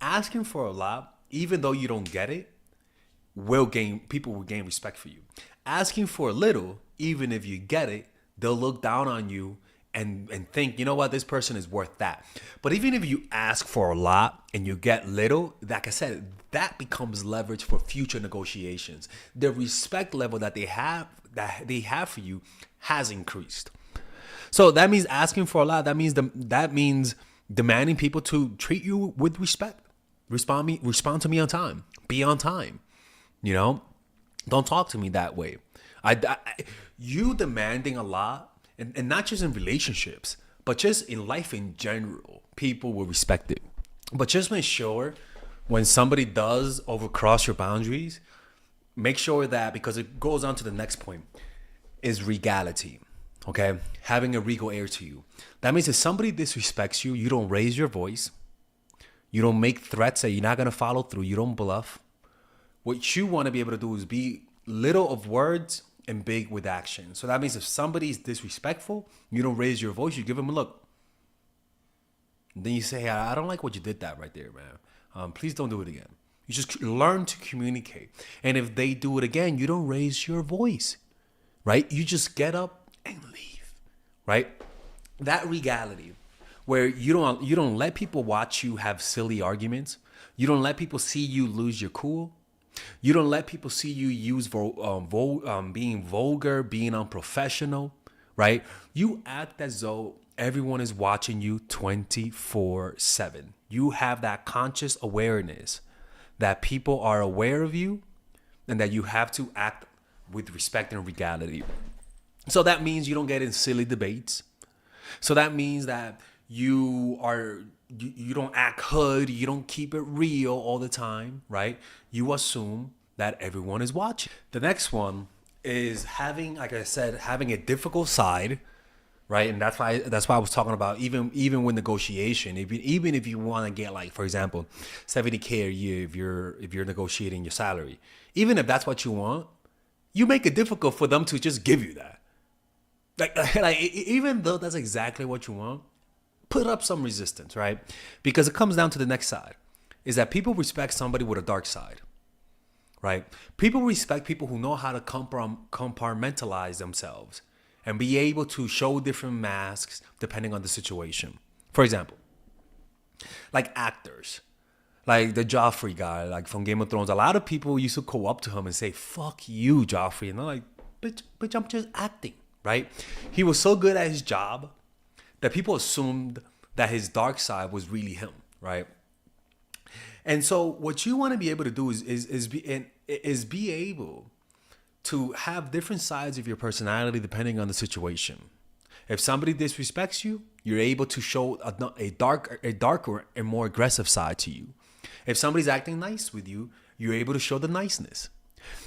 asking for a lot, even though you don't get it, people will gain respect for you. Asking for a little, even if you get it, they'll look down on you and think, you know what, this person is worth that. But even if you ask for a lot and you get little, like I said, that becomes leverage for future negotiations. The respect level that they have for you has increased. So that means asking for a lot. That means demanding people to treat you with respect. Respond to me on time. Be on time. You know, don't talk to me that way. You demanding a lot, and not just in relationships, but just in life in general, people will respect it. But just make sure when somebody does overcross your boundaries, make sure that, because it goes on to the next point, is regality. Okay, having a regal air to you. That means if somebody disrespects you, you don't raise your voice. You don't make threats that you're not gonna follow through. You don't bluff. What you want to be able to do is be little of words and big with action. So that means if somebody's disrespectful, you don't raise your voice, you give them a look. And then you say, hey, I don't like what you did that right there, man. Please don't do it again. You just learn to communicate. And if they do it again, you don't raise your voice, right? You just get up and leave, right? That regality, where you don't let people watch you have silly arguments. You don't let people see you lose your cool. You don't let people see you being vulgar, being unprofessional, right? You act as though everyone is watching you 24/7. You have that conscious awareness that people are aware of you and that you have to act with respect and regality. So that means you don't get in silly debates. So that means that you don't act hood, you don't keep it real all the time, right? You assume that everyone is watching. The next one is having, like I said, having a difficult side, right? And that's why I was talking about even with negotiation, even if you want to get, like, for example, 70K a year if you're negotiating your salary, even if that's what you want, you make it difficult for them to just give you that. Like even though that's exactly what you want, put up some resistance, right? Because it comes down to the next side, is that people respect somebody with a dark side, right? People respect people who know how to compartmentalize themselves and be able to show different masks depending on the situation. For example, like actors, like the Joffrey guy, like from Game of Thrones. A lot of people used to go up to him and say, "Fuck you, Joffrey," and they're like, "Bitch, I'm just acting." Right? He was so good at his job that people assumed that his dark side was really him, right? And so what you want to be able to do is be able to have different sides of your personality depending on the situation. If somebody disrespects you, you're able to show a darker and more aggressive side to you. If somebody's acting nice with you, you're able to show the niceness.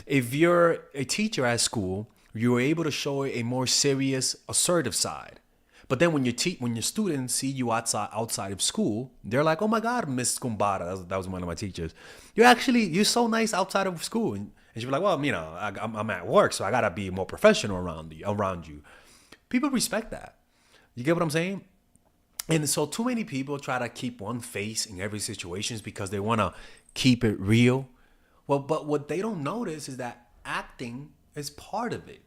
If you're a teacher at school, you're able to show a more serious, assertive side. But then when your students see you outside of school, they're like, "Oh my God, Miss Kumbara," that was one of my teachers. You're so nice outside of school, and she'd be like, "Well, I'm at work, so I gotta be more professional around you." People respect that. You get what I'm saying? And so too many people try to keep one face in every situation because they want to keep it real. Well, but what they don't notice is that acting is part of it.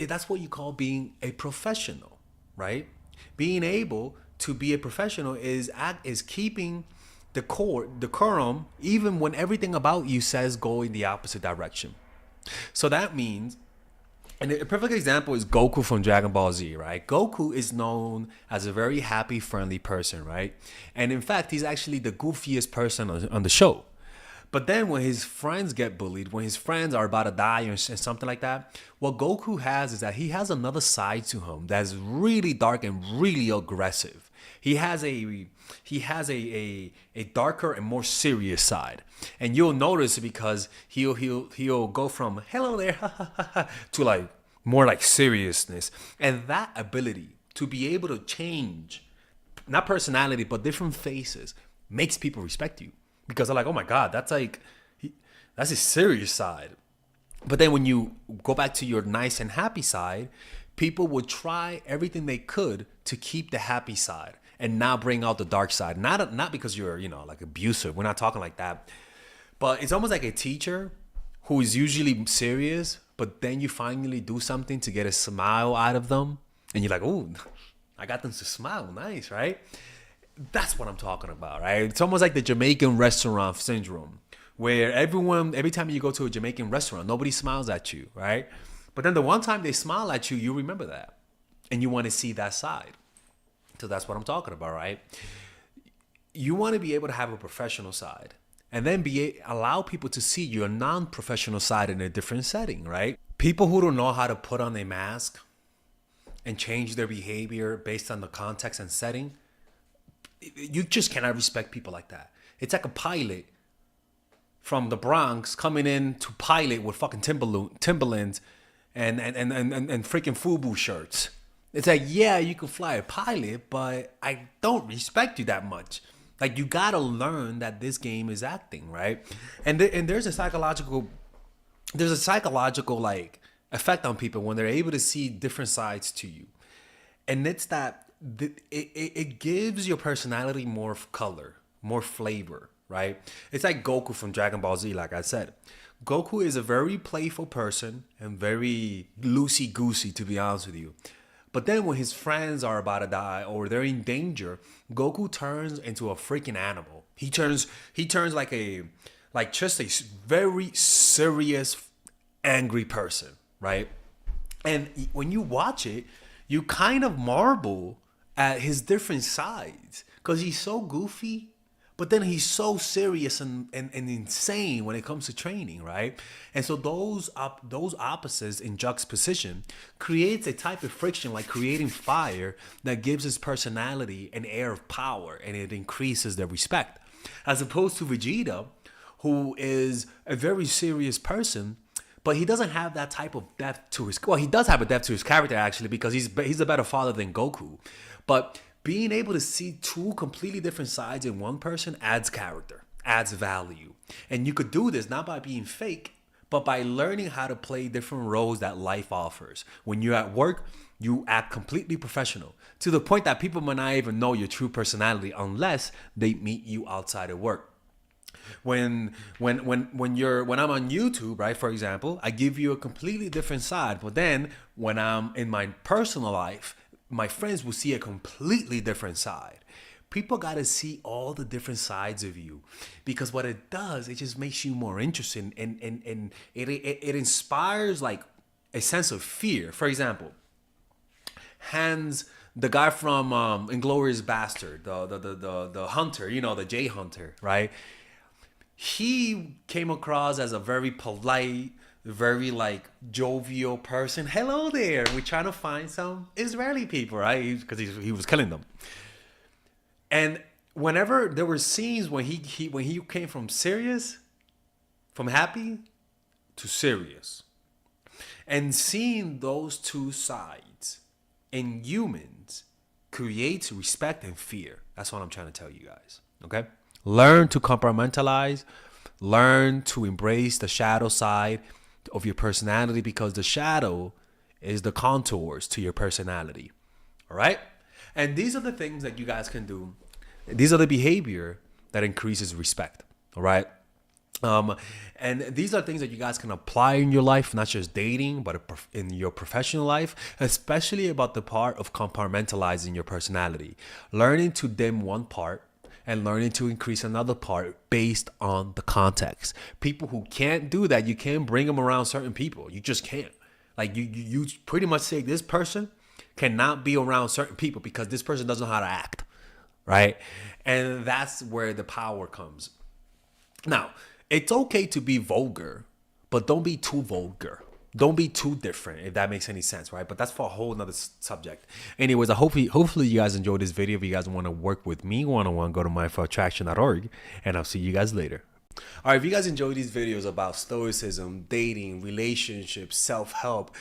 That's what you call being a professional, right? Being able to be a professional is keeping the decorum, even when everything about you says go in the opposite direction. So that means, and a perfect example is Goku from Dragon Ball Z, right? Goku is known as a very happy, friendly person, right? And in fact, he's actually the goofiest person on the show. But then when his friends get bullied, when his friends are about to die and something like that, what Goku has is that he has another side to him that's really dark and really aggressive. He has a darker and more serious side. And you'll notice because he'll go from "hello there" to like more like seriousness. And that ability to be able to change, not personality, but different faces, makes people respect you. Because they're like, "Oh my God, that's his serious side." But then when you go back to your nice and happy side, people will try everything they could to keep the happy side. and not bring out the dark side. Not because you're, like abusive. We're not talking like that. But it's almost like a teacher who is usually serious, but then you finally do something to get a smile out of them, and you're like, "Oh, I got them to smile. Nice, right?" That's what I'm talking about, right? It's almost like the Jamaican restaurant syndrome, where every time you go to a Jamaican restaurant, nobody smiles at you, right? But then the one time they smile at you, you remember that, and you want to see that side. So that's what I'm talking about, right? You want to be able to have a professional side, and then allow people to see your non-professional side in a different setting, right? People who don't know how to put on a mask and change their behavior based on the context and setting, you just cannot respect people like that. It's like a pilot from the Bronx coming in to pilot with fucking Timberlands and freaking FUBU shirts. It's like, yeah, you can fly a pilot, but I don't respect you that much. Like, you gotta learn that this game is acting, right? And there's a psychological like effect on people when they're able to see different sides to you, and it's that it gives your personality more color, more flavor, right? It's like Goku from Dragon Ball Z. Like I said, Goku is a very playful person and very loosey goosey, to be honest with you. But then when his friends are about to die or they're in danger, Goku turns into a freaking animal. He turns like just a very serious, angry person, right? And when you watch it, you kind of marvel at his different sides, because he's so goofy, but then he's so serious and insane when it comes to training, right? And so those opposites in juxtaposition creates a type of friction, like creating fire, that gives his personality an air of power, and it increases their respect. As opposed to Vegeta, who is a very serious person, but he doesn't have that type of depth to his... Well, he does have a depth to his character, actually, because he's a better father than Goku. But being able to see two completely different sides in one person adds character, adds value. And you could do this not by being fake, but by learning how to play different roles that life offers. When you're at work, you act completely professional, to the point that people might not even know your true personality unless they meet you outside of work. When I'm on YouTube, right, for example, I give you a completely different side. But then when I'm in my personal life, my friends will see a completely different side. People got to see all the different sides of you, because what it does, it just makes you more interested, and it inspires like a sense of fear. For example, Hans, the guy from Inglourious Bastard, the hunter, the J Hunter, right? He came across as a very polite, very like jovial person. Hello there, we're trying to find some Israeli people, right? Because he was killing them. And whenever there were scenes when he came from happy to serious, and seeing those two sides in humans creates respect and fear. That's what I'm trying to tell you guys. Okay, learn to compartmentalize, learn to embrace the shadow side of your personality, because the shadow is the contours to your personality. All right? And these are the things that you guys can do. These are the behavior that increases respect. All right? And these are things that you guys can apply in your life, not just dating, but in your professional life, especially about the part of compartmentalizing your personality. Learning to dim one part and learning to increase another part based on the context. People who can't do that, you can't bring them around certain people. You just can't. Like you pretty much say this person cannot be around certain people because this person doesn't know how to act, right? And that's where the power comes. Now, it's okay to be vulgar, but don't be too vulgar. Don't be too different, if that makes any sense, right? But that's for a whole nother subject. Anyways, hopefully you guys enjoyed this video. If you guys want to work with me one-on-one, go to mindforattraction.org, and I'll see you guys later. All right, if you guys enjoy these videos about stoicism, dating, relationships, self-help,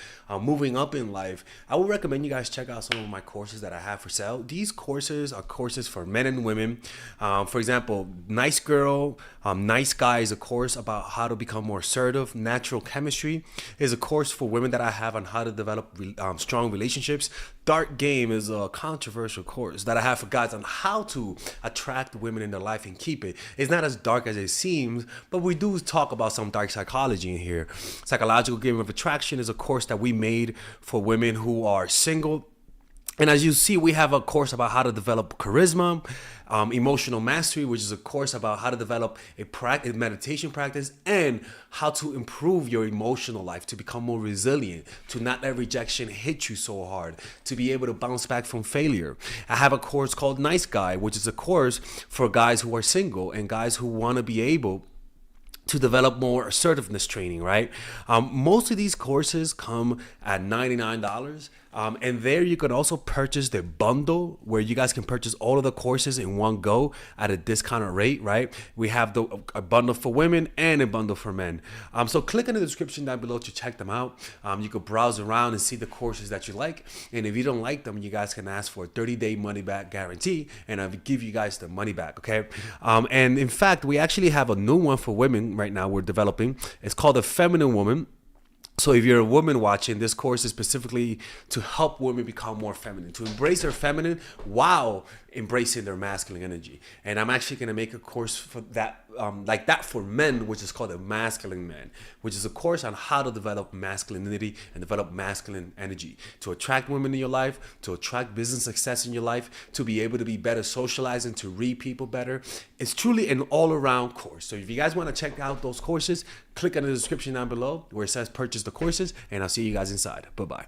moving up in life, I would recommend you guys check out some of my courses that I have for sale. These courses are courses for men and women. For example, Nice Girl, Nice Guy is a course about how to become more assertive. Natural Chemistry is a course for women that I have on how to develop strong relationships. Dark Game is a controversial course that I have for guys on how to attract women in their life and keep it. It's not as dark as it seems, but we do talk about some dark psychology in here. Psychological Game of Attraction is a course that we made for women who are single. And as you see, we have a course about how to develop charisma, emotional mastery, which is a course about how to develop a meditation practice and how to improve your emotional life, to become more resilient, to not let rejection hit you so hard, to be able to bounce back from failure. I have a course called Nice Guy, which is a course for guys who are single and guys who want to be able to develop more assertiveness training, right? Most of these courses come at $99. And there you could also purchase the bundle where you guys can purchase all of the courses in one go at a discounted rate, right? We have a bundle for women and a bundle for men. So click in the description down below to check them out. You could browse around and see the courses that you like. And if you don't like them, you guys can ask for a 30-day money back guarantee and I'll give you guys the money back, okay? And in fact, we actually have a new one for women right now we're developing. It's called The Feminine Woman. So if you're a woman watching, this course is specifically to help women become more feminine, to embrace their feminine while embracing their masculine energy. And I'm actually going to make a course for that, like that for men, which is called the Masculine Man, which is a course on how to develop masculinity and develop masculine energy, to attract women in your life, to attract business success in your life, to be able to be better socializing, to read people better. It's truly an all-around course. So if you guys want to check out those courses, click on the description down below where it says purchase the courses, and I'll see you guys inside. Bye-bye.